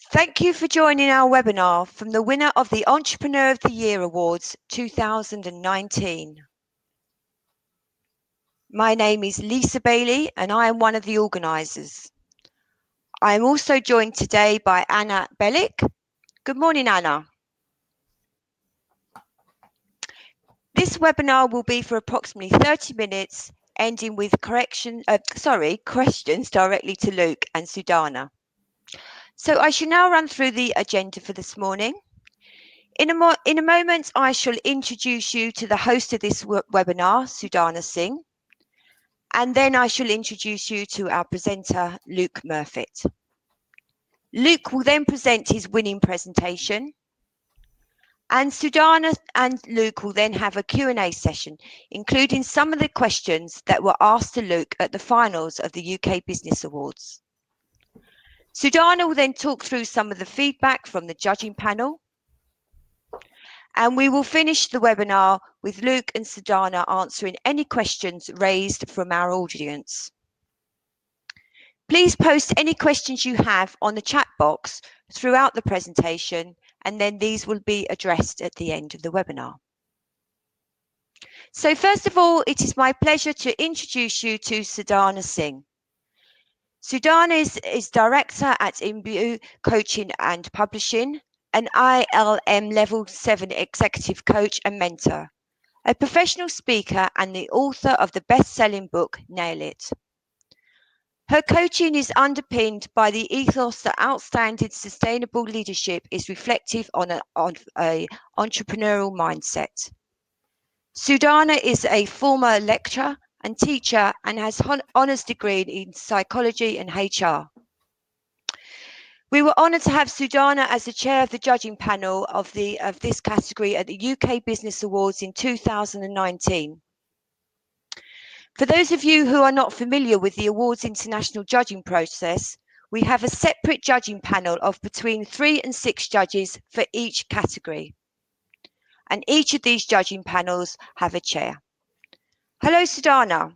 Thank you for joining our webinar from the winner of the Entrepreneur of the Year Awards 2019. My name is Lisa Bailey and I am one of the organisers. I am also joined today by Anna Bellick. Good morning, Anna. This webinar will be for approximately 30 minutes, ending with questions directly to Luke and Sudhana. So I shall now run through the agenda for this morning. In a moment, I shall introduce you to the host of this webinar, Sudhana Singh, and then I shall introduce you to our presenter, Luke Murfitt. Luke will then present his winning presentation, and Sudhana and Luke will then have a Q&A session, including some of the questions that were asked to Luke at the finals of the UK Business Awards. Sudhana will then talk through some of the feedback from the judging panel, and we will finish the webinar with Luke and Sudhana answering any questions raised from our audience. Please post any questions you have on the chat box throughout the presentation, and then these will be addressed at the end of the webinar. So first of all, it is my pleasure to introduce you to Sudhana Singh. Sudhana is Director at Imbue Coaching and Publishing, an ILM Level 7 executive coach and mentor, a professional speaker and the author of the best-selling book, Nail It. Her coaching is underpinned by the ethos that outstanding sustainable leadership is reflective on an entrepreneurial mindset. Sudhana is a former lecturer and teacher and has an honours degree in psychology and HR. We were honoured to have Sudhana as the chair of the judging panel of this category at the UK Business Awards in 2019. For those of you who are not familiar with the awards international judging process, we have a separate judging panel of between 3 and 6 judges for each category. And each of these judging panels have a chair. Hello, Sudhana.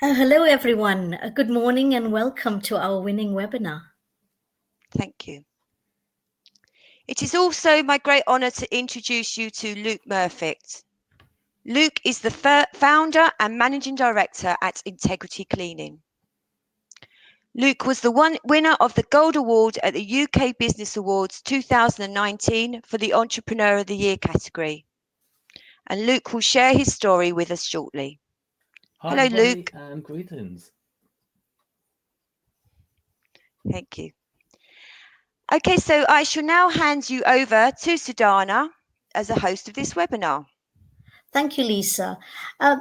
Hello, everyone. Good morning and welcome to our winning webinar. Thank you. It is also my great honour to introduce you to Luke Murfitt. Luke is the founder and managing director at Integrity Cleaning. Luke was the winner of the Gold Award at the UK Business Awards 2019 for the Entrepreneur of the Year category. And Luke will share his story with us shortly. Hi, hello, everybody, Luke. And greetings. Thank you. Okay, so I shall now hand you over to Sudhana as a host of this webinar. Thank you, Lisa.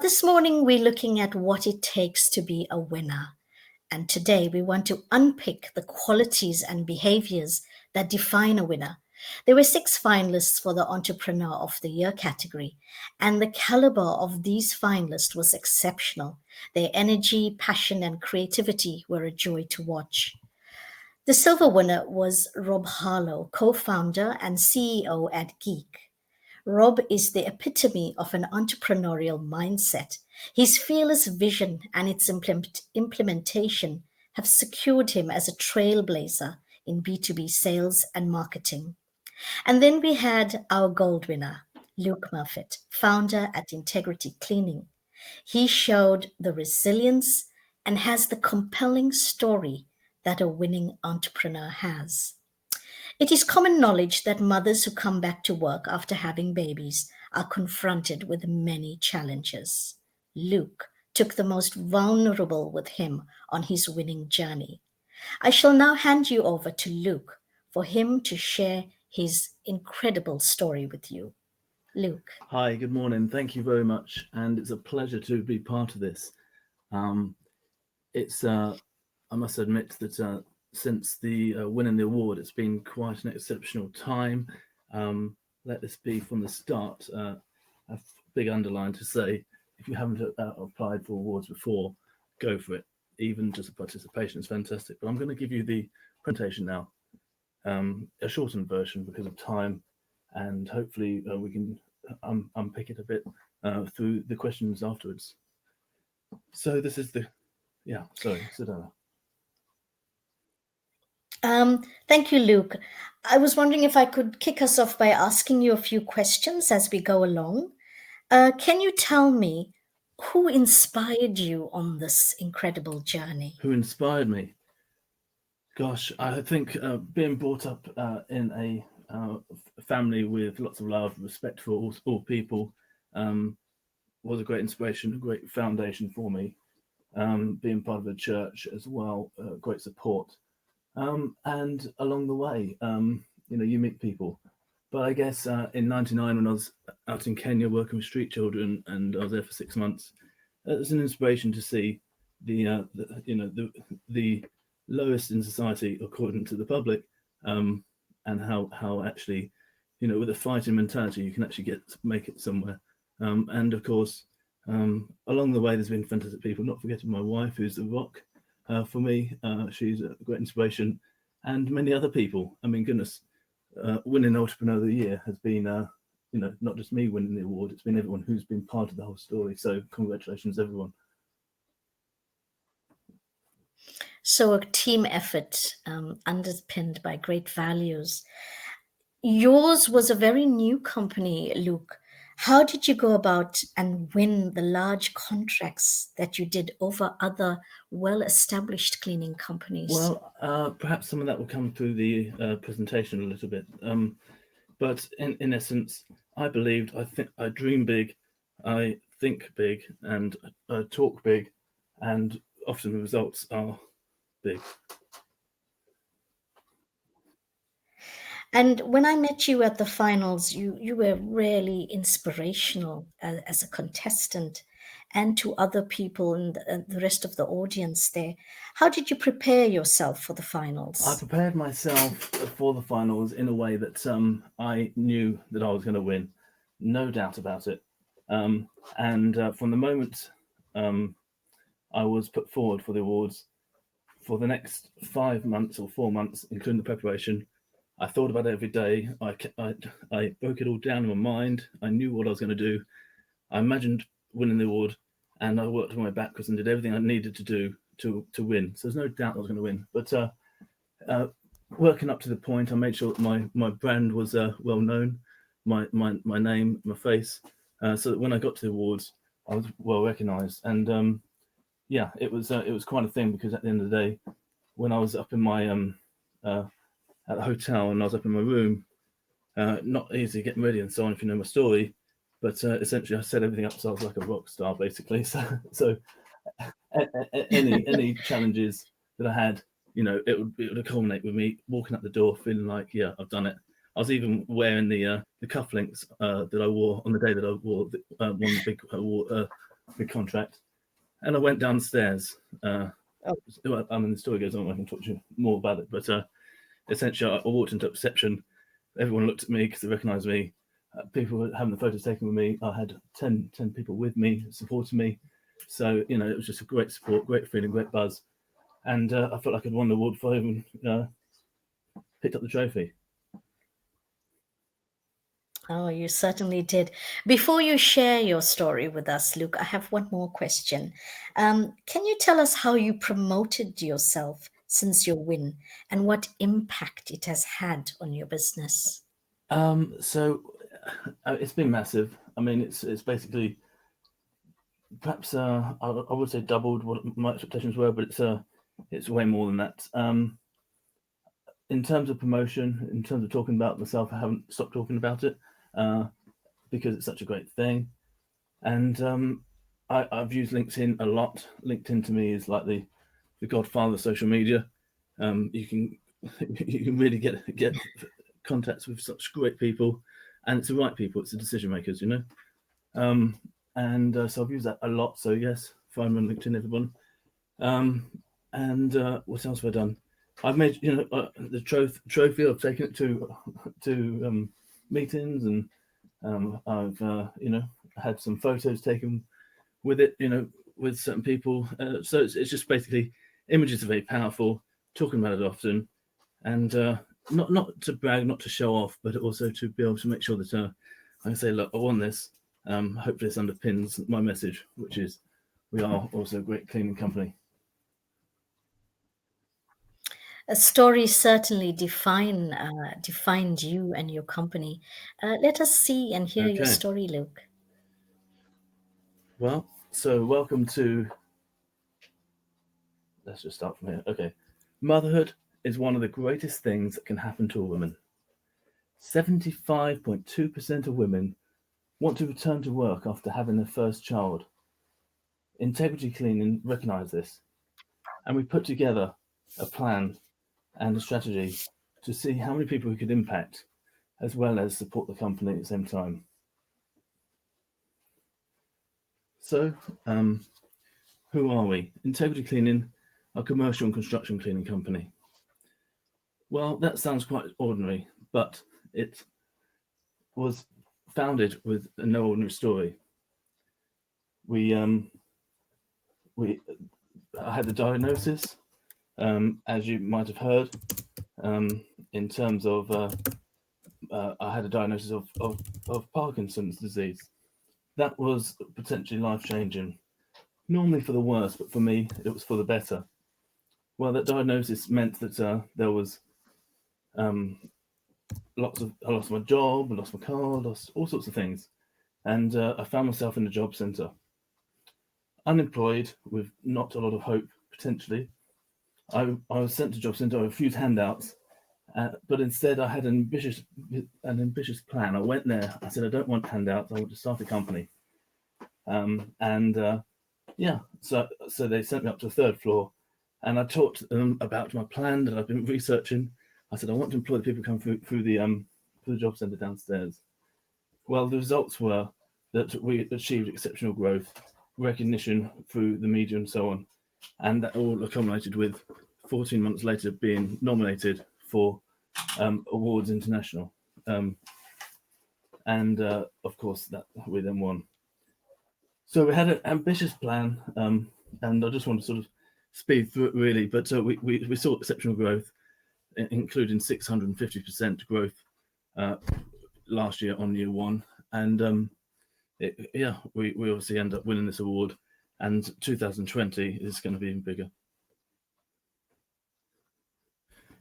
This morning, we're looking at what it takes to be a winner. And today, we want to unpick the qualities and behaviors that define a winner. There were 6 finalists for the Entrepreneur of the Year category, and the caliber of these finalists was exceptional. Their energy, passion, and creativity were a joy to watch. The silver winner was Rob Harlow, co-founder and CEO at Geek. Rob is the epitome of an entrepreneurial mindset. His fearless vision and its implementation have secured him as a trailblazer in B2B sales and marketing. And then we had our gold winner, Luke Murfitt, founder at Integrity Cleaning. He showed the resilience and has the compelling story that a winning entrepreneur has. It is common knowledge that mothers who come back to work after having babies are confronted with many challenges. Luke took the most vulnerable with him on his winning journey. I shall now hand you over to Luke for him to share his incredible story with you. Luke. Hi, good morning. Thank you very much. And it's a pleasure to be part of this. I must admit that since the winning the award, it's been quite an exceptional time. Let this be from the start a big underline to say, if you haven't applied for awards before, go for it. Even just the participation is fantastic. But I'm going to give you the presentation now, a shortened version because of time, and hopefully we can unpick it a bit through the questions afterwards. So this is Sudhana. Thank you, Luke. I was wondering if I could kick us off by asking you a few questions as we go along. Can you tell me who inspired you on this incredible journey? Who inspired me? Gosh, I think being brought up in a family with lots of love, respect for all people, was a great inspiration, a great foundation for me. Being part of a church as well, great support. And along the way, you meet people. But I guess in '99, when I was out in Kenya working with street children, and I was there for 6 months, it was an inspiration to see the lowest in society according to the public, and how actually, with a fighting mentality, you can actually make it somewhere. And of course, along the way, there's been fantastic people. Not forgetting my wife, who's the rock for me. She's a great inspiration, and many other people. I mean, goodness, winning Entrepreneur of the Year has been, not just me winning the award. It's been everyone who's been part of the whole story. So congratulations, everyone. So a team effort underpinned by great values. Yours was a very new company, Luke. How did you go about and win the large contracts that you did over other well-established cleaning companies? Well, perhaps some of that will come through the presentation a little bit. But in essence, I believed, I dream big, I think big, and talk big, and often the results are big. And when I met you at the finals, you were really inspirational as a contestant and to other people and the rest of the audience there. How did you prepare yourself for the finals? I prepared myself for the finals in a way that I knew that I was going to win, no doubt about it. And from the moment I was put forward for the awards, for the next 5 months or 4 months, including the preparation, I thought about it every day. I broke it all down in my mind. I knew what I was going to do. I imagined winning the award, and I worked my way backwards and did everything I needed to do to win. So there's no doubt I was going to win. But working up to the point, I made sure that my brand was well known, my name, my face, so that when I got to the awards, I was well recognised. And it was quite a thing, because at the end of the day, when I was up in my at the hotel and I was up in my room, not easy getting ready and so on, if you know my story, but essentially I set everything up so I was like a rock star, basically. So any challenges that I had, it would culminate with me walking out the door feeling like, yeah, I've done it. I was even wearing the cufflinks that I wore on the day that I wore one big contract, and I went downstairs. The story goes on. I can talk to you more about it, but essentially, I walked into reception. Everyone looked at me because they recognised me. People were having the photos taken with me. I had 10 people with me, supporting me. So, it was just a great support, great feeling, great buzz. And I felt like I'd won the award before I even picked up the trophy. Oh, you certainly did. Before you share your story with us, Luke, I have one more question. Can you tell us how you promoted yourself since your win and what impact it has had on your business? So it's been massive. I mean, it's basically perhaps I would say doubled what my expectations were, but it's way more than that. In terms of promotion, in terms of talking about myself, I haven't stopped talking about it because it's such a great thing. And I've used LinkedIn a lot. LinkedIn to me is like the godfather of social media. You can really get contacts with such great people, and it's the right people. It's the decision makers, So I've used that a lot. So yes, find me on LinkedIn, everyone. And what else have I done? I've made the trophy. I've taken it to meetings, and I've had some photos taken with it, with certain people. So it's just basically, images are very powerful. Talking about it often, and not to brag, not to show off, but also to be able to make sure that I can say, look, I won this. Hopefully this underpins my message, which is we are also a great cleaning company. Stories certainly defined you and your company. Let us see and hear your Okay. story, Luke. Well, so welcome to. Let's just start from here. Okay. Motherhood is one of the greatest things that can happen to a woman. 75.2% of women want to return to work after having their first child. Integrity Cleaning recognise this, and we put together a plan and a strategy to see how many people we could impact, as well as support the company at the same time. So, who are we? Integrity Cleaning, a commercial and construction cleaning company. Well, that sounds quite ordinary, but it was founded with a no ordinary story. I had the diagnosis, as you might have heard, in terms of I had a diagnosis of Parkinson's disease. That was potentially life-changing. Normally for the worse, but for me, it was for the better. Well, that diagnosis meant that there was I lost my job, I lost my car, lost all sorts of things. And I found myself in the job centre, unemployed, with not a lot of hope, potentially. I was sent to job centre, I refused handouts, but instead I had an ambitious plan. I went there, I said, I don't want handouts, I want to start a company. So they sent me up to the third floor, and I talked to them about my plan that I've been researching. I said, I want to employ the people who come through the job centre downstairs. Well, the results were that we achieved exceptional growth, recognition through the media and so on, and that all accumulated with 14 months later being nominated for Awards International. Of course, that we then won. So we had an ambitious plan, and I just want to sort of speed through it really, but we saw exceptional growth, including 650% growth last year on year one. And we obviously end up winning this award, and 2020 is going to be even bigger.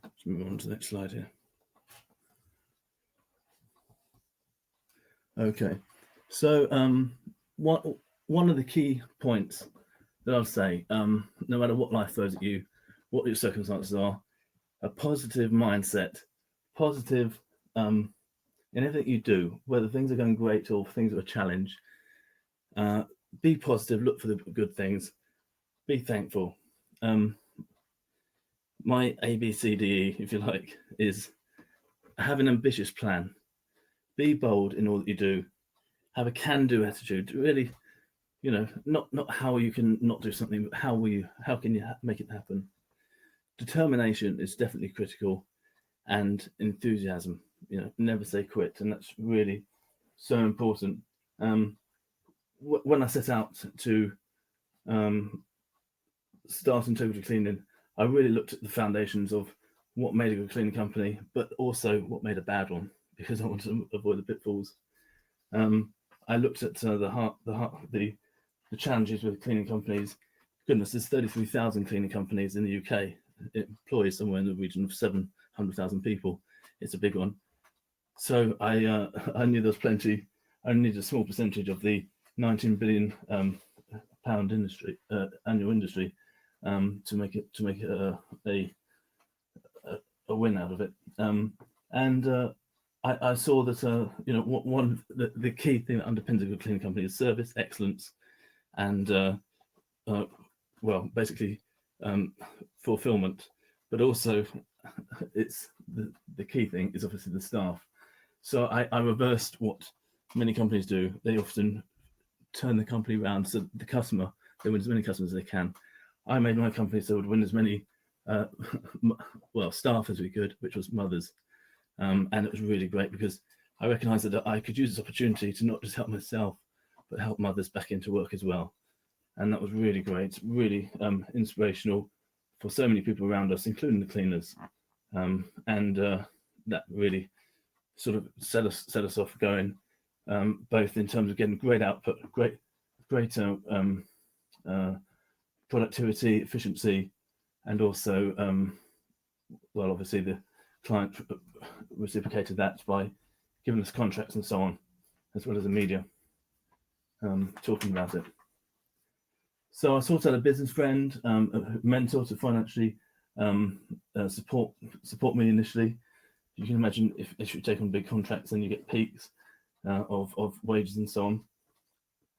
Let's move on to the next slide here. Okay, so one of the key points that I'll say, no matter what life throws at you, what your circumstances are, a positive mindset, positive in everything you do, whether things are going great or things are a challenge, be positive, look for the good things, be thankful. My ABCDE, if you like, is have an ambitious plan, be bold in all that you do, have a can-do attitude. Really, not how you can not do something, but how can you make it happen. Determination is definitely critical, and enthusiasm. Never say quit, and that's really so important. When I set out to start Integrity Cleaning, I really looked at the foundations of what made a good cleaning company, but also what made a bad one, because I wanted to avoid the pitfalls. I looked at the challenges with cleaning companies. Goodness, there's 33,000 cleaning companies in the UK. It employs somewhere in the region of 700,000 people. It's a big one. So I knew there was plenty. I needed a small percentage of the 19 billion pound industry, annual industry, to make it a win out of it. I saw that the key thing that underpins a good cleaning company is service excellence, and basically fulfillment. But also, it's the key thing is obviously the staff. So I reversed what many companies do. They often turn the company around so the customer, they win as many customers as they can. I made my company so it would win as many staff as we could, which was mothers. And it was really great because I recognised that I could use this opportunity to not just help myself, but help mothers back into work as well. And that was really great, really inspirational for so many people around us, including the cleaners. That really sort of set us off going, both in terms of getting great output, great productivity, efficiency, and also well, obviously the client reciprocated that by giving us contracts and so on, as well as the media talking about it. So I sought out a business friend, a mentor to financially support me initially. You can imagine if you take on big contracts, then you get peaks of wages and so on.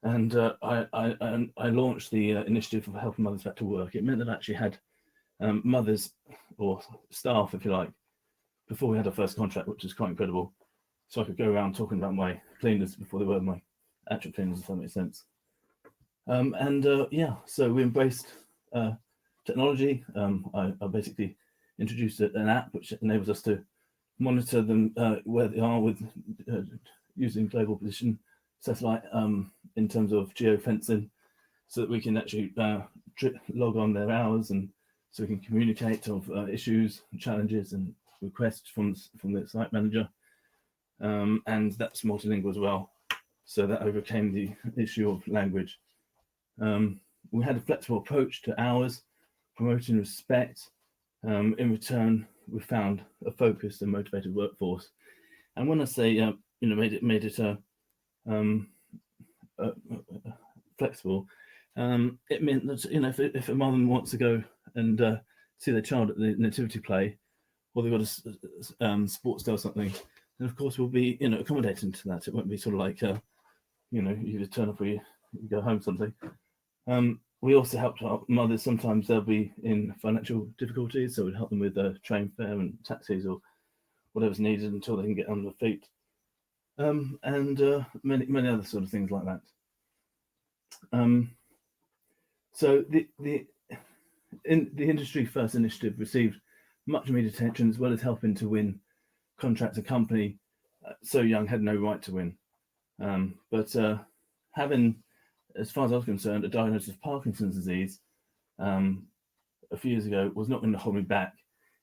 And I launched the initiative of helping mothers back to work. It meant that I actually had mothers or staff, if you like, before we had our first contract, which was quite incredible. So I could go around talking about my cleaners before they were my actual cleaners, if that makes sense. So we embraced technology. I basically introduced an app which enables us to monitor them where they are with using global position satellite in terms of geofencing, so that we can actually log on their hours, and so we can communicate of issues, challenges, and requests from the site manager. And that's multilingual as well, so that overcame the issue of language. We had a flexible approach to hours, promoting respect. In return, we found a focused and motivated workforce. And when I say made it flexible, it meant that if a mum wants to go and see their child at the nativity play, or they've got a sports day or something, then of course we'll be accommodating to that. It won't be sort of like you just turn up or you go home something. We also helped our mothers. Sometimes they'll be in financial difficulties, so we'd help them with train fare and taxis or whatever's needed until they can get on their feet, and many other sort of things like that. So the industry first initiative received much media attention, as well as helping to win contracts a company so young had no right to win. But having, as far as I was concerned, a diagnosis of Parkinson's disease a few years ago was not going to hold me back.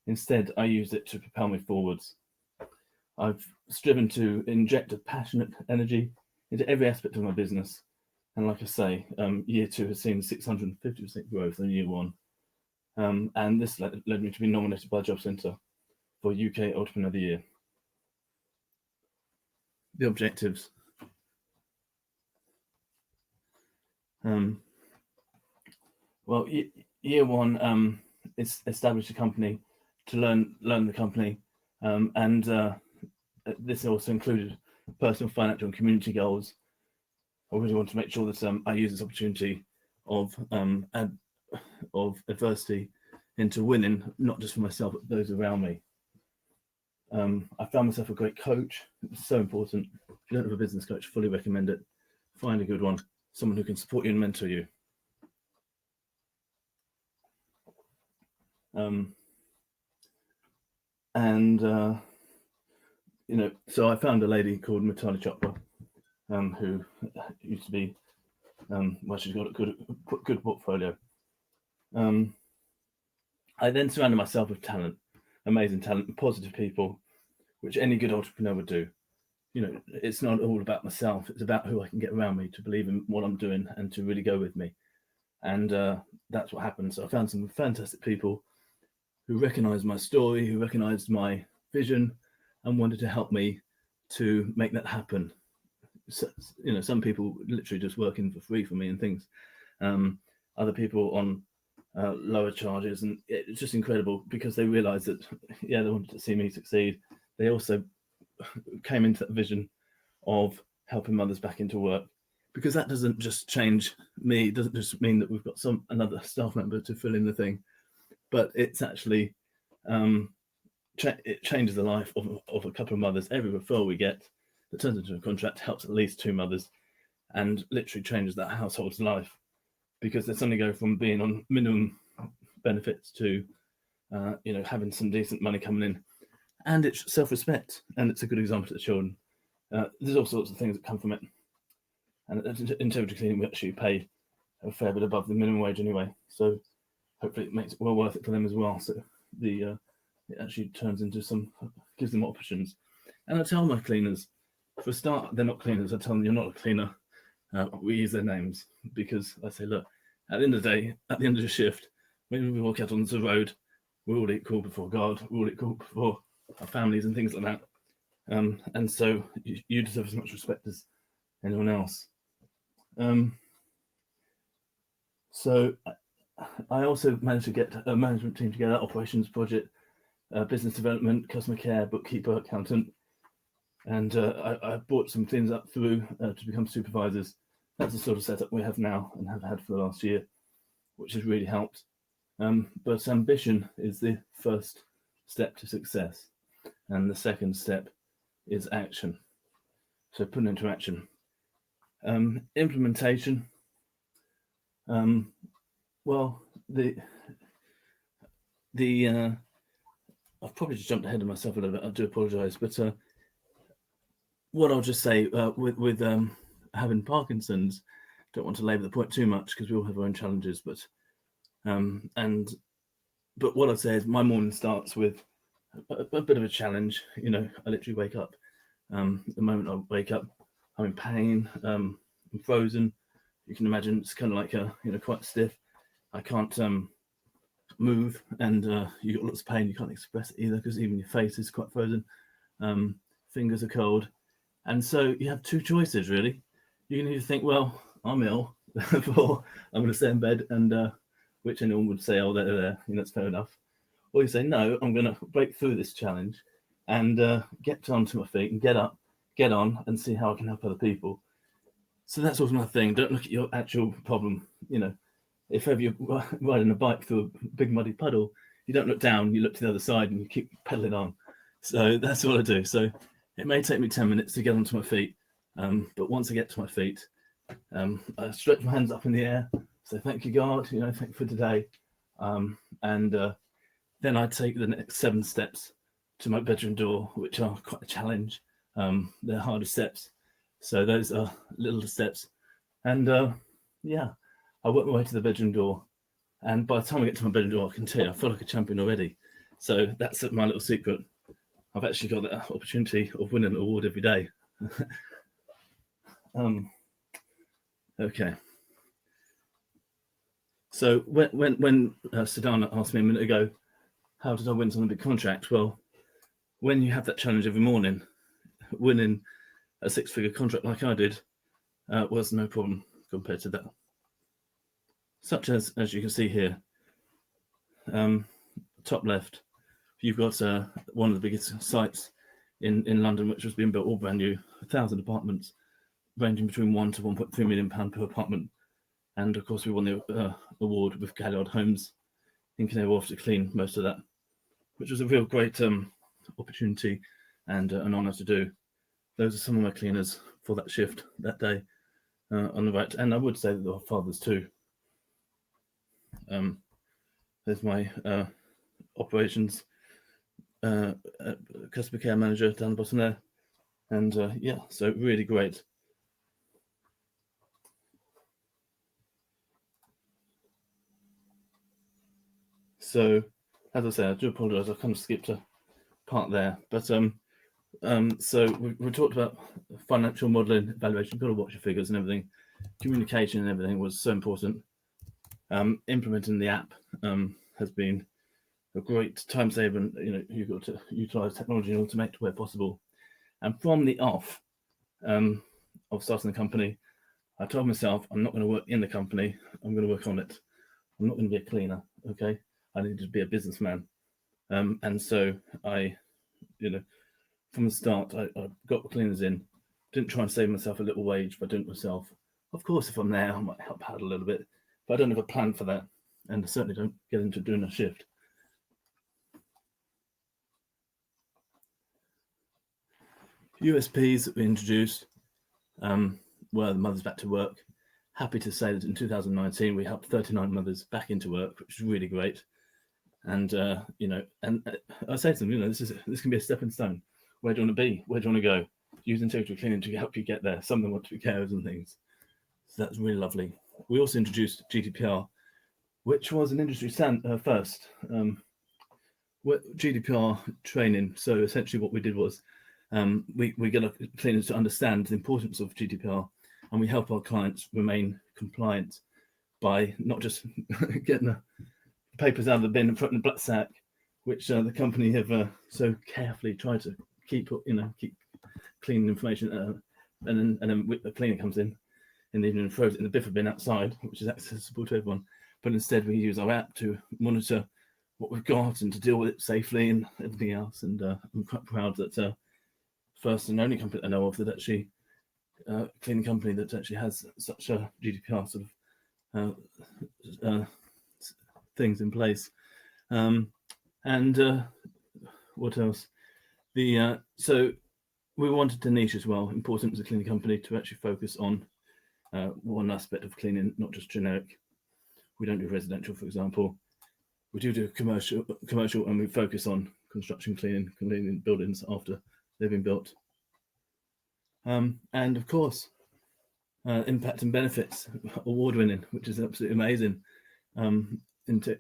Instead, I used it to propel me forwards. I've striven to inject a passionate energy into every aspect of my business. And like I say, year 2 has seen 650% growth in year 1. And this led me to be nominated by Job Centre for UK Entrepreneur of the Year. The objectives. Well, year 1 is establish a company to learn the company, and this also included personal, financial, and community goals. I really want to make sure that I use this opportunity of adversity into winning, not just for myself, but those around me. I found myself a great coach. It's so important. If you don't have a business coach, fully recommend it. Find a good one, someone who can support you and mentor you. So I found a lady called Untitled Chapter, who used to be, she's got a good portfolio. I then surrounded myself with talent, amazing talent, positive people, which any good entrepreneur would do. It's not all about myself. It's about who I can get around me to believe in what I'm doing and to really go with me. And that's what happened. So I found some fantastic people who recognized my story, who recognized my vision, and wanted to help me to make that happen. So, some people literally just working for free for me and things. Other people on lower charges, and it's just incredible because they realized that, they wanted to see me succeed. They also came into that vision of helping mothers back into work, because that doesn't just change me. It doesn't just mean that we've got another staff member to fill in the thing, but it's actually it changes the life of a couple of mothers. Every referral we get that turns into a contract helps at least 2 mothers, and literally changes that household's life, because they suddenly go from being on minimum benefits to having some decent money coming in, and it's self-respect, and it's a good example to the children. There's all sorts of things that come from it, and at Integrity Cleaning we actually pay a fair bit above the minimum wage anyway, so hopefully it makes it well worth it for them as well. So it actually gives them options. And I tell my cleaners, for a start, they're not cleaners. I tell them, you're not a cleaner. We use their names, because I say, look, at the end of the day, at the end of the shift, when we walk out onto the road, we're all equal before God, we're all equal before our families and things like that. And so you deserve as much respect as anyone else. So I also managed to get a management team together, operations, project, business development, customer care, bookkeeper, accountant, and I brought some things up through to become supervisors. That's the sort of setup we have now and have had for the last year, which has really helped. But ambition is the first step to success, and the second step is action. So put into action. Implementation. Well, I've probably just jumped ahead of myself a little bit. I do apologise, but what I'll just say with having Parkinson's, don't want to labour the point too much because we all have our own challenges. But what I'd say is my morning starts with a bit of a challenge. You know, I literally wake up. The moment I wake up, I'm in pain. I'm frozen. You can imagine it's kind of like quite stiff. I can't move, and you got lots of pain. You can't express it either because even your face is quite frozen. Fingers are cold, and so you have two choices really. You can either think, well, I'm ill, therefore I'm going to stay in bed, and which anyone would say, oh, they're there, that's fair enough. Or you say, no, I'm going to break through this challenge and get onto my feet and get up, get on, and see how I can help other people. So that's also my thing. Don't look at your actual problem. If ever you're riding a bike through a big muddy puddle, you don't look down, you look to the other side and you keep pedaling on. So that's what I do. So it may take me 10 minutes to get onto my feet. But once I get to my feet, I stretch my hands up in the air, say, thank you, God, thank you for today. And then I take the next 7 steps to my bedroom door, which are quite a challenge. They're harder steps. So those are little steps. And I work my way to the bedroom door. And by the time I get to my bedroom door, I can tell you, I feel like a champion already. So that's my little secret. I've actually got that opportunity of winning an award every day. Okay. So when Sudhana asked me a minute ago, how did I win some big contract? Well, when you have that challenge every morning, winning a 6-figure contract like I did was no problem compared to that. Such as you can see here, top left, you've got one of the biggest sites in London, which was being built all brand new, 1,000 apartments, ranging between £1 to £1.3 million per apartment. And of course, we won the award with Galliard Homes in Canary Wharf to clean most of that, which was a real great opportunity and an honour to do. Those are some of my cleaners for that shift that day on the right. And I would say that there were fathers too. There's my operations customer care manager down the bottom there. And so really great. So, as I say, I do apologise. I kind of skipped a part there, but so we talked about financial modelling, evaluation. You've got to watch your figures and everything. Communication and everything was so important. Implementing the app has been a great time saver, and you've got to utilise technology and automate where possible. And from the off of starting the company, I told myself I'm not going to work in the company. I'm going to work on it. I'm not going to be a cleaner. Okay. I needed to be a businessman. And so I, from the start, I got the cleaners in, didn't try and save myself a little wage by doing it myself. Of course, if I'm there, I might help out a little bit, but I don't have a plan for that. And I certainly don't get into doing a shift. USPs that we introduced were the mothers back to work. Happy to say that in 2019, we helped 39 mothers back into work, which is really great. And I say to them, this can be a stepping stone. Where do you want to be? Where do you want to go? Use Integrity Cleaning to help you get there. Some of them want to be carers and things. So that's really lovely. We also introduced GDPR, which was an industry first. GDPR training. So essentially what we did was we get our cleaners to understand the importance of GDPR, and we help our clients remain compliant by not just getting the papers out of the bin and putting in the black sack, which the company have so carefully tried to keep clean information, and then the cleaner comes in the evening and throws it in the biffa bin outside, which is accessible to everyone. But instead, we use our app to monitor what we've got and to deal with it safely and everything else. And I'm quite proud that first and only company I know of that actually cleaning company that actually has such a GDPR sort of things in place. And what else? So we wanted to niche as well. Important as a cleaning company to actually focus on one aspect of cleaning, not just generic. We don't do residential, for example. We do commercial, and we focus on construction cleaning buildings after they've been built. And of course, impact and benefits, award-winning, which is absolutely amazing. Into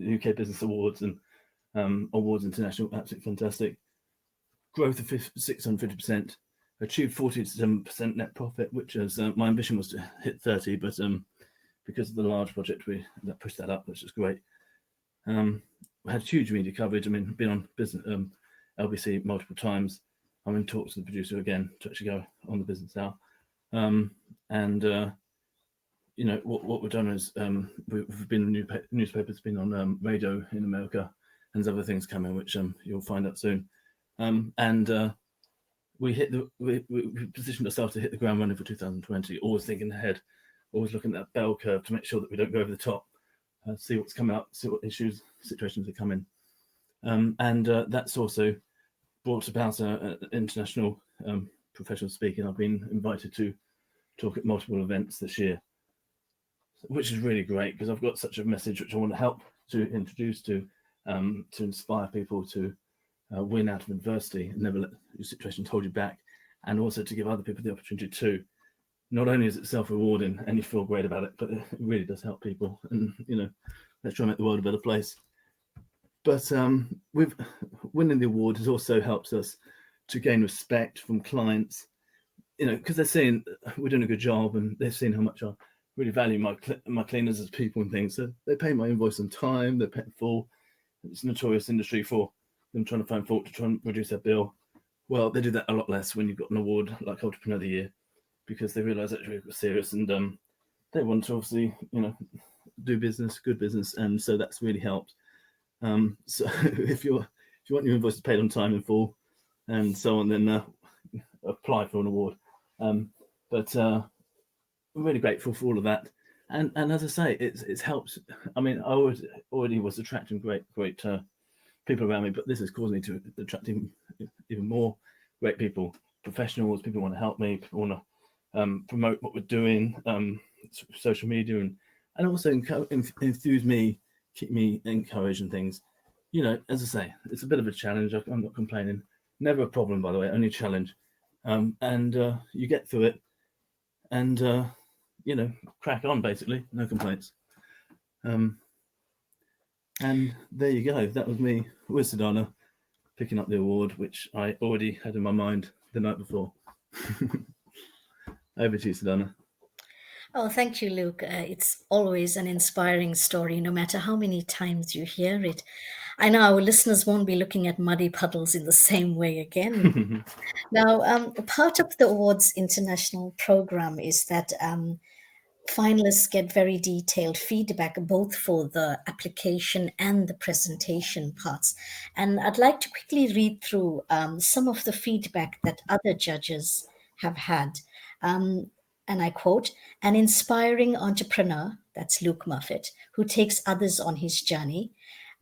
UK Business Awards and Awards International, absolutely fantastic. Growth of 650%, achieved 47% net profit, which is my ambition was to hit 30, but because of the large project, that pushed that up, which is great. We had huge media coverage. I mean, been on business LBC multiple times. I'm in talks with the producer again to actually go on the Business Hour. What we've done is we've been in newspapers, been on radio in America, and there's other things coming which you'll find out soon. We positioned ourselves to hit the ground running for 2020, always thinking ahead, always looking at that bell curve to make sure that we don't go over the top, see what's coming up, see what situations are coming. That's also brought about international professional speaking. I've been invited to talk at multiple events this year, which is really great because I've got such a message which I want to help to introduce to inspire people to win out of adversity and never let your situation hold you back, and also to give other people the opportunity to. Not only is it self-rewarding and you feel great about it, but it really does help people. And let's try and make the world a better place. But with winning the award has also helped us to gain respect from clients, because they're saying we're doing a good job, and they've seen how much I really value my cleaners as people and things. So they pay my invoice on time, they pay full. It's a notorious industry for them trying to find fault to try and reduce their bill. Well, they do that a lot less when you've got an award like Entrepreneur of the Year, because they realise that it's really serious, and they want to obviously, do business, good business, and so that's really helped. So if you want your invoices paid on time in full, and so on, then apply for an award. But I'm really grateful for all of that, and as I say, it's helped. I mean, I already was attracting great people around me, but this has caused me to attract even more great people, professionals, people who want to help me, people want to promote what we're doing, social media, and also enthuse me, keep me encouraged and things. As I say, it's a bit of a challenge. I'm not complaining. Never a problem, by the way, only a challenge. And you get through it and, crack on, basically. No complaints. And there you go. That was me with Sudhana picking up the award, which I already had in my mind the night before. Over to you, Sudhana. Oh, thank you, Luke. It's always an inspiring story, no matter how many times you hear it. I know our listeners won't be looking at muddy puddles in the same way again. Now, part of the awards international program is that finalists get very detailed feedback both for the application and the presentation parts. And I'd like to quickly read through some of the feedback that other judges have had. And I quote, "An inspiring entrepreneur," that's Luke Murfitt, "who takes others on his journey.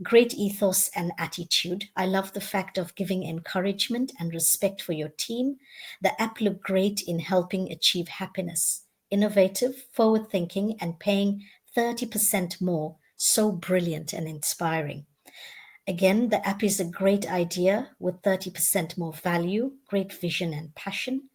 Great ethos and attitude. I love the fact of giving encouragement and respect for your team. The app looked great in helping achieve happiness. Innovative, forward-thinking, and paying 30% more. So brilliant and inspiring. Again, the app is a great idea with 30% more value, great vision and passion.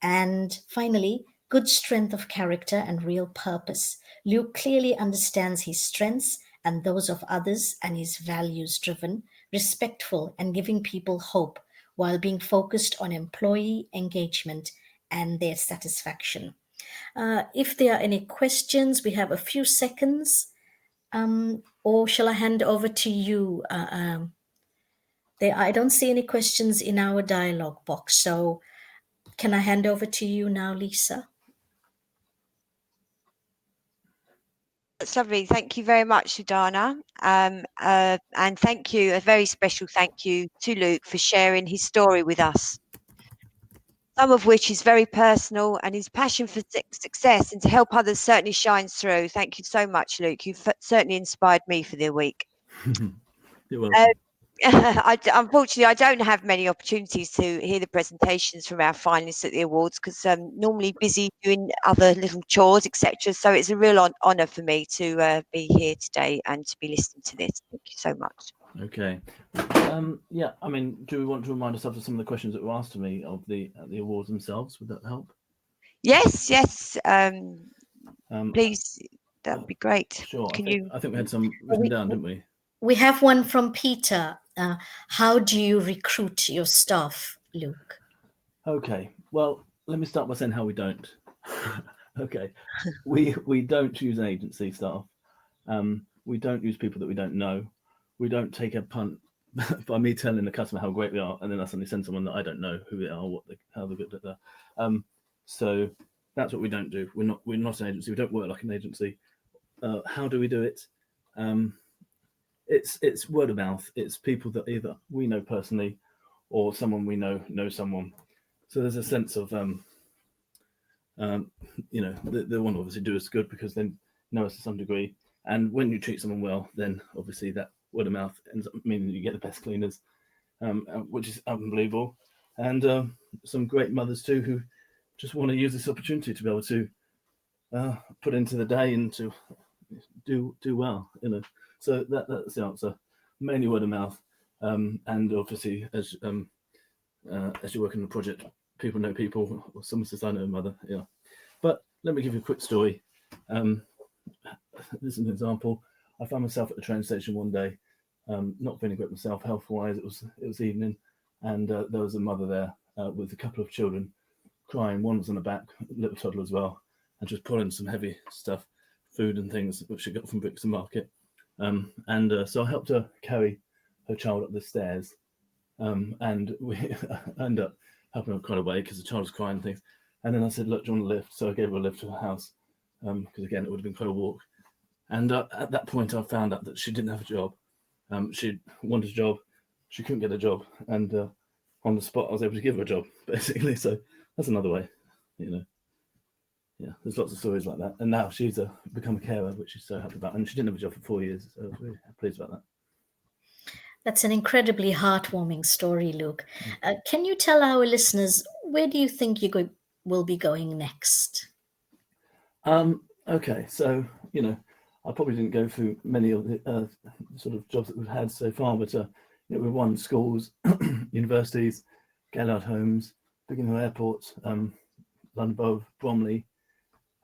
And finally, good strength of character and real purpose. Luke clearly understands his strengths and those of others and is values driven, respectful, and giving people hope while being focused on employee engagement and their satisfaction." If there are any questions, we have a few seconds. Or shall I hand over to you? I don't see any questions in our dialogue box. So can I hand over to you now, Lisa? That's lovely. Thank you very much, Sudhana. And thank you, a very special thank you to Luke for sharing his story with us, some of which is very personal, and his passion for success and to help others certainly shines through. Thank you so much, Luke. You've certainly inspired me for the week. You're welcome. Unfortunately, I don't have many opportunities to hear the presentations from our finalists at the awards because I'm normally busy doing other little chores, etc. So it's a real honour for me to be here today and to be listening to this. Thank you so much. Okay. Yeah, I mean, do we want to remind ourselves of some of the questions that were asked to me of the awards themselves? Would that help? Yes. Please, that would be great. Sure. Can I think we had some written down, didn't we? We have one from Peter. How do you recruit your staff, Luke? Okay. Well, let me start by saying how we don't. Okay. We don't use an agency staff. We don't use people that we don't know. We don't take a punt by me telling the customer how great we are, and then I suddenly send someone that I don't know who they are, how they're good at that. So that's what we don't do. We're not an agency. We don't work like an agency. How do we do it? It's word of mouth. It's people that either we know personally, or someone we know knows someone. So there's a sense of they want to obviously do us good because they know us to some degree. And when you treat someone well, then obviously that word of mouth ends up meaning you get the best cleaners, which is unbelievable. And some great mothers too who just want to use this opportunity to be able to put into the day and to do well. So that's the answer. Mainly word of mouth, and obviously as you work in the project, people know people, or someone says I know a mother. Yeah, but let me give you a quick story. This is an example. I found myself at the train station one day, not feeling great myself health-wise. It was evening, and there was a mother there with a couple of children crying. One was on the back, little toddler as well, and just pulling some heavy stuff, food and things which she got from Brixton Market. So I helped her carry her child up the stairs, and we ended up helping her quite a way because the child was crying and things. And then I said, "Look, do you want a lift?" So I gave her a lift to her house, because again it would have been quite a walk. And at that point, I found out that she didn't have a job. She wanted a job, she couldn't get a job, and on the spot, I was able to give her a job, basically. So that's another way, Yeah, there's lots of stories like that. And now she's become a carer, which she's so happy about. And she didn't have a job for 4 years, so I was really pleased about that. That's an incredibly heartwarming story, Luke. Can you tell our listeners, where do you think you will be going next? Okay, so, I probably didn't go through many of the sort of jobs that we've had so far, but we've won schools, universities, Gallard homes, Biggin airports, London Borough, Bromley.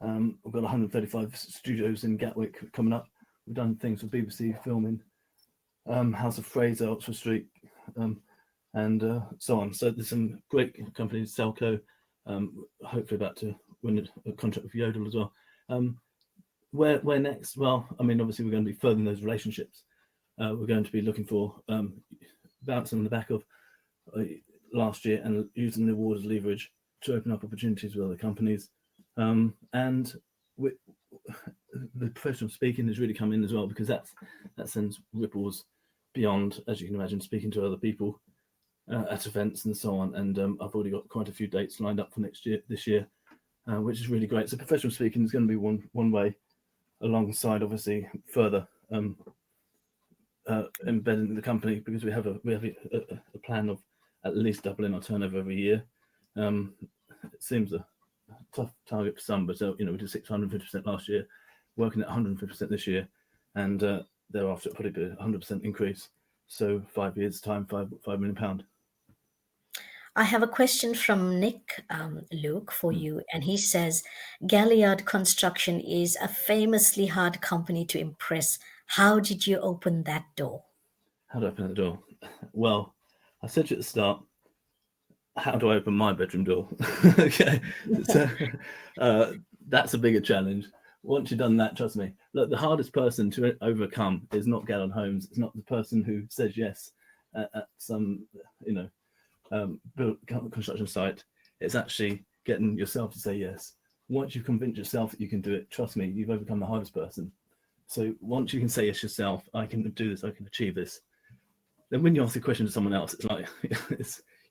We've got 135 studios in Gatwick coming up. We've done things for BBC filming, House of Fraser, Oxford Street, and so on. So there's some great companies, Selco, hopefully about to win a contract with Yodel as well. Where next? Well, I mean, obviously we're going to be furthering those relationships. We're going to be looking for bouncing on the back of last year and using the award as leverage to open up opportunities with other companies. And the professional speaking has really come in as well, because that sends ripples beyond, as you can imagine, speaking to other people at events and so on. And I've already got quite a few dates lined up for this year, which is really great. So professional speaking is going to be one way, alongside obviously further embedding the company, because we have a plan of at least doubling our turnover every year. It seems a tough target for some, but we did 650% last year, working at 150% this year, and thereafter it'll probably be a 100% increase. So 5 years time, £5 million. I have a question from Nick, Luke, for you, and he says, Galliard Construction is a famously hard company to impress. How did you open that door? How do I open the door? Well, I said to you at the start, how do I open my bedroom door? Okay, so that's a bigger challenge. once you've done that, trust me, look, the hardest person to overcome is not Gallon Holmes. It's not the person who says yes at some, construction site. It's actually getting yourself to say yes. Once you've convinced yourself that you can do it, trust me, you've overcome the hardest person. So once you can say yes yourself, I can do this, I can achieve this. Then when you ask a question to someone else, it's like,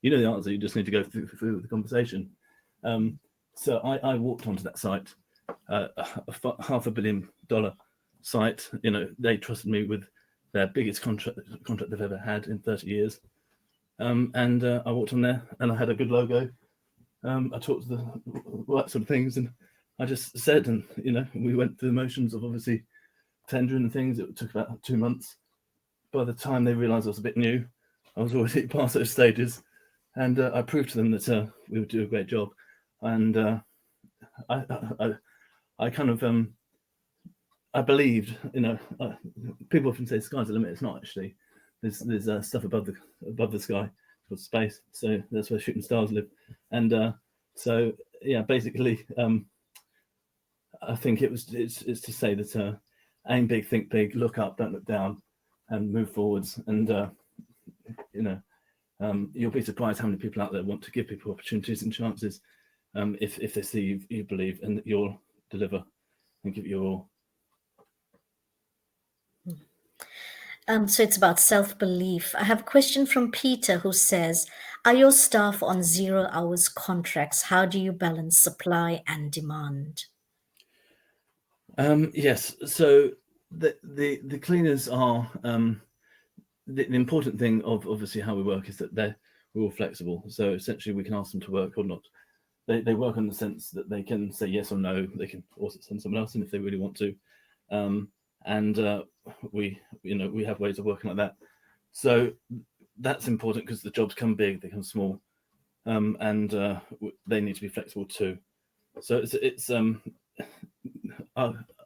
you know the answer, you just need to go through the conversation. So I walked onto that site, a $500 million site. They trusted me with their biggest contract they've ever had in 30 years. And I walked on there and I had a good logo. I talked to the right sort of things, and I just said, and we went through the motions of obviously tendering and things. It took about 2 months. By the time they realised I was a bit new, I was already past those stages, and I proved to them that we would do a great job. And I kind of I believed, people often say sky's the limit. It's not actually. There's stuff above the sky called space. So that's where shooting stars live. And so yeah, basically, I think it's to say that aim big, think big, look up, don't look down, and move forwards. And you'll be surprised how many people out there want to give people opportunities and chances if they see you believe and that you'll deliver and give it your all. So it's about self-belief. I have a question from Peter who says, are your staff on 0 hours contracts? How do you balance supply and demand? Yes, so the cleaners are, the important thing of obviously how we work is that we're all flexible. So essentially we can ask them to work or not. They work in the sense that they can say yes or no. They can also send someone else in if they really want to. And we have ways of working like that. So that's important because the jobs come big, they come small, and they need to be flexible too. So it's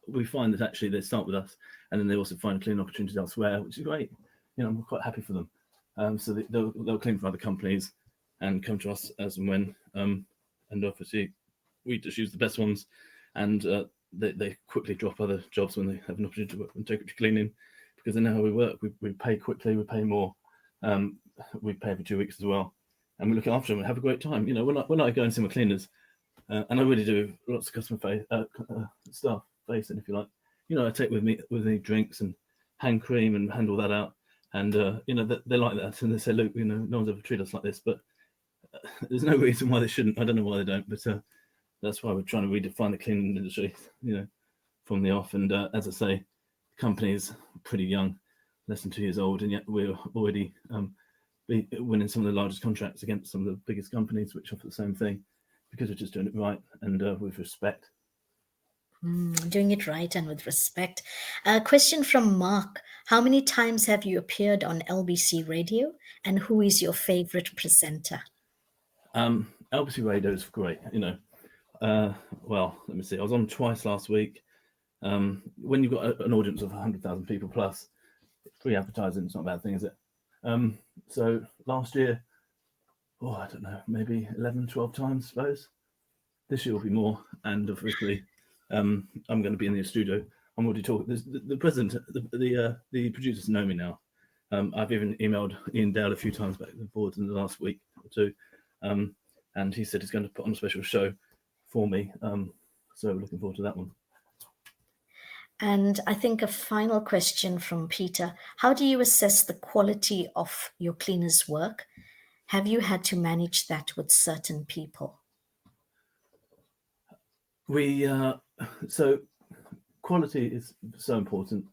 we find that actually they start with us, and then they also find clean opportunities elsewhere, which is great. We're quite happy for them. So they'll clean for other companies and come to us as and when. And obviously, we just use the best ones, and they quickly drop other jobs when they have an opportunity to work with Integrity Cleaning, because they know how we work. We pay quickly, we pay more, we pay every 2 weeks as well, and we look after them and have a great time. When I go and see my cleaners, and I really do lots of customer staff facing, if you like. I take with me drinks and hand cream and hand all that out, and they like that, and they say, look, no one's ever treated us like this, but there's no reason why they shouldn't. I don't know why they don't, but that's why we're trying to redefine the cleaning industry, from the off. And as I say, the company is pretty young, less than 2 years old, and yet we're already winning some of the largest contracts against some of the biggest companies, which offer the same thing, because we're just doing it right and with respect. Doing it right and with respect. A question from Mark. How many times have you appeared on LBC Radio, and who is your favorite presenter? LBC Radio is great. Well, let me see. I was on twice last week. When you've got an audience of 100,000 people plus, free advertising, it's not a bad thing, is it? So last year, I don't know, maybe 11, 12 times, I suppose. This year will be more, and obviously, I'm going to be in the studio. I'm already talking. The president, the producers know me now. I've even emailed Ian Dale a few times back and forth in the last week or two, and he said he's going to put on a special show for me. So we're looking forward to that one. And I think a final question from Peter. How do you assess the quality of your cleaners' work? Have you had to manage that with certain people? So quality is so important.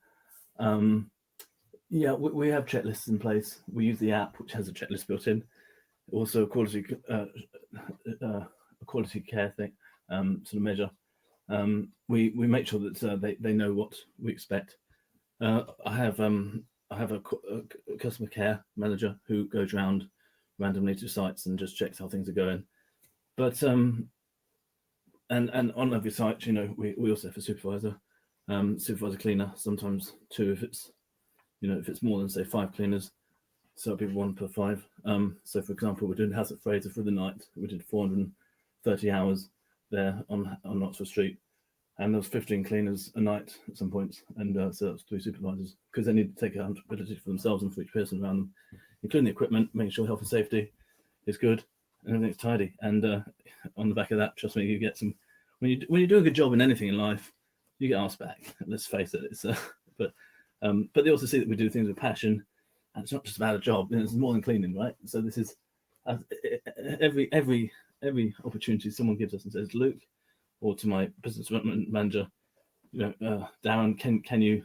We have checklists in place. We use the app, which has a checklist built in. Also, a quality care thing, sort of measure. We make sure that they know what we expect. I have a customer care manager who goes around randomly to sites and just checks how things are going. But and on every site, we also have a supervisor cleaner, sometimes two if it's more than say 5 cleaners, so it'll be 1 per 5. So for example, we're doing House at Fraser for the night. We did 430 hours there on Oxford Street. and there was 15 cleaners a night at some points, and so that's 3 supervisors, because they need to take accountability for themselves and for each person around them, including the equipment, making sure health and safety is good and everything's tidy. And on the back of that, trust me, you get some. When you do a good job in anything in life, you get asked back. Let's face it. It's but they also see that we do things with passion, and it's not just about a job. It's more than cleaning, right? So this is every opportunity someone gives us and says, Luke, or to my business development manager, Darren, can you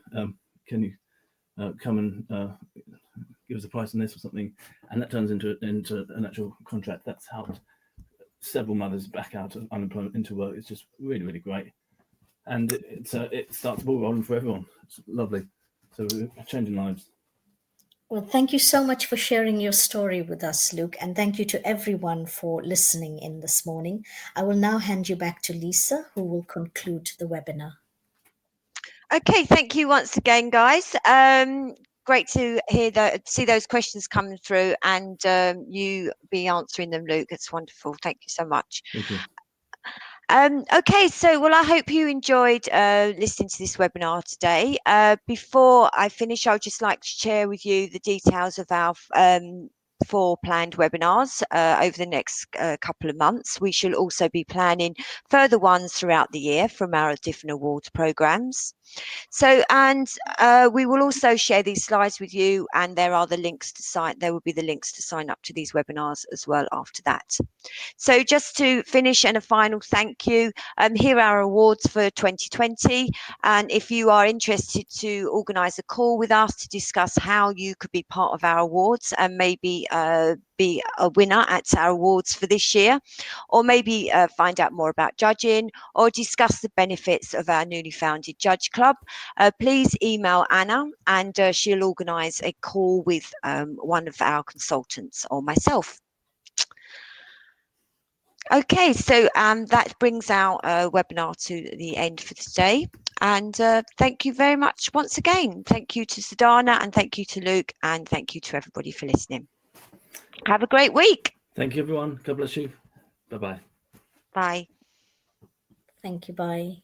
come and give us a price on this or something, and that turns into an actual contract. That's helped several mothers back out of unemployment into work. It's just really, really great, and it starts the ball rolling for everyone. It's lovely. So we're changing lives. Well, thank you so much for sharing your story with us, Luke, and thank you to everyone for listening in this morning. I will now hand you back to Lisa, who will conclude the webinar. Okay, thank you once again, guys. Great to see those questions coming through, and you be answering them, Luke. It's wonderful. Thank you so much. Thank you. Okay, so I hope you enjoyed listening to this webinar today. Before I finish, I would just like to share with you the details of our 4 planned webinars over the next couple of months. We shall also be planning further ones throughout the year from our different awards programs. So, and we will also share these slides with you, and there will be the links to sign up to these webinars as well after that. So just to finish, and a final thank you, here are our awards for 2020, and if you are interested to organise a call with us to discuss how you could be part of our awards and maybe be a winner at our awards for this year, or maybe find out more about judging or discuss the benefits of our newly founded Judge Club, please email Anna, and she'll organise a call with one of our consultants or myself. Okay, so that brings our webinar to the end for today. And thank you very much once again. Thank you to Sudhana, and thank you to Luke, and thank you to everybody for listening. Have a great week. Thank you, everyone. God bless you. Bye-bye. Bye. Thank you. Bye.